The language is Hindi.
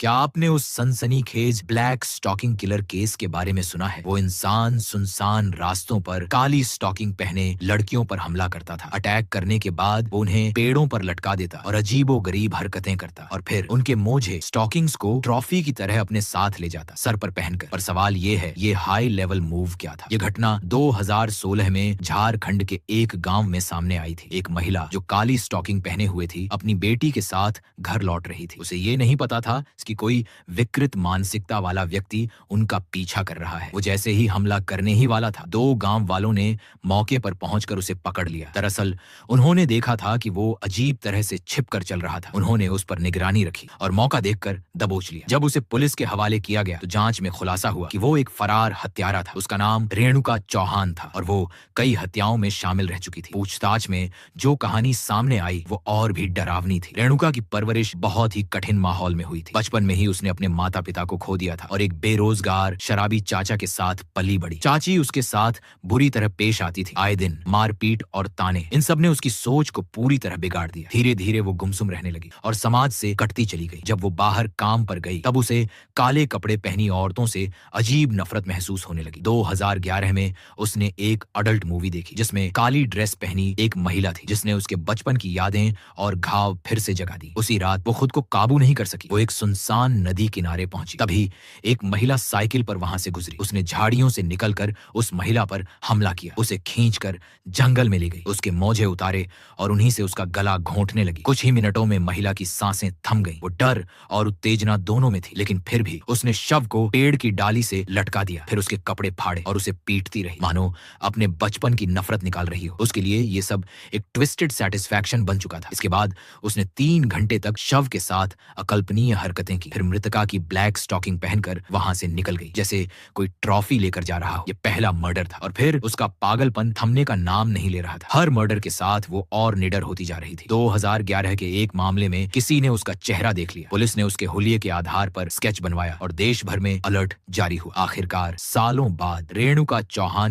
क्या आपने उस सनसनीखेज ब्लैक स्टॉकिंग किलर केस के बारे में सुना है? वो इंसान सुनसान रास्तों पर काली स्टॉकिंग पहने लड़कियों पर हमला करता था। अटैक करने के बाद वो उन्हें पेड़ों पर लटका देता और अजीबोगरीब हरकतें करता और फिर उनके मोजे स्टॉकिंग्स को ट्रॉफी की तरह अपने साथ ले जाता सर पर पहनकर। पर सवाल ये है, ये हाई लेवल मूव क्या था? ये घटना 2016 में झारखंड के एक गांव में सामने आई थी। एक महिला जो काली स्टॉकिंग पहने हुए थी अपनी बेटी के साथ घर लौट रही थी। उसे ये नहीं पता था कि कोई विकृत मानसिकता वाला व्यक्ति उनका पीछा कर रहा है। वो जैसे ही हमला करने ही वाला था, दो गांव वालों ने मौके पर पहुंचकर उसे पकड़ लिया। दरअसल उन्होंने देखा था कि वो अजीब तरह से छिपकर चल रहा था। उन्होंने उस पर निगरानी रखी और मौका देखकर दबोच लिया। जब उसे पुलिस के हवाले किया गया तो जांच में खुलासा हुआ कि वो एक फरार हत्यारा था। उसका नाम रेणुका चौहान था और वो कई हत्याओं में शामिल रह चुकी थी। पूछताछ में जो कहानी सामने आई वो और भी डरावनी थी। रेणुका की परवरिश बहुत ही कठिन माहौल में हुई थी। बचपन में ही उसने अपने माता पिता को खो दिया था और एक बेरोजगार शराबी चाचा के साथ पली बड़ी। चाची उसके साथ बुरी तरह पेश आती थी, आए दिन मारपीट और ताने। इन सब ने उसकी सोच को पूरी तरह बिगाड़ दिया। धीरे धीरे वो गुमसुम रहने लगी और समाज से कटती चली गई। जब वो बाहर काम पर गई तब उसे काले कपड़े पहनी औरतों से अजीब नफरत महसूस होने लगी। 2011 में उसने एक अडल्ट मूवी देखी जिसमें काली ड्रेस पहनी एक महिला थी जिसने उसके बचपन की यादें और घाव फिर से जगा दी। उसी रात वो खुद को काबू नहीं कर सकी। वो एक सुनसान नदी किनारे पहुंची। तभी एक महिला साइकिल पर वहां से गुजरी। उसने झाड़ियों से निकलकर उस महिला पर हमला किया, उसे खींचकर जंगल में ले गई, उसके मोजे उतारे और उन्हीं से उसका गला घोंटने लगी। कुछ ही मिनटों में महिला की सांसें थम गईं। वो डर और उत्तेजना दोनों में थी, लेकिन फिर भी उसने शव को पेड़ की डाली से लटका दिया। फिर उसके कपड़े फाड़े और उसे पीटती रही मानो अपने बचपन की नफरत निकाल रही हो। उसके लिए ये सब एक ट्विस्टेड सेटिस्फैक्शन बन चुका था। इसके बाद उसने 3 घंटे तक शव के साथ अकल्पनीय हरकतें की। फिर मृतका की ब्लैक स्टॉकिंग पहनकर वहां से निकल गई जैसे कोई ट्रॉफी लेकर जा रहा हो। ये पहला मर्डर था और फिर उसका पागलपन थमने का नाम नहीं ले रहा था। हर मर्डर के साथ वो और निडर होती जा रही थी। 2011 के एक मामले में किसी ने उसका चेहरा देख लिया। पुलिस ने उसके हुलिये के आधार पर स्केच बनवाया और देश भर में अलर्ट जारी हुआ। आखिरकार सालों बाद रेणुका चौहान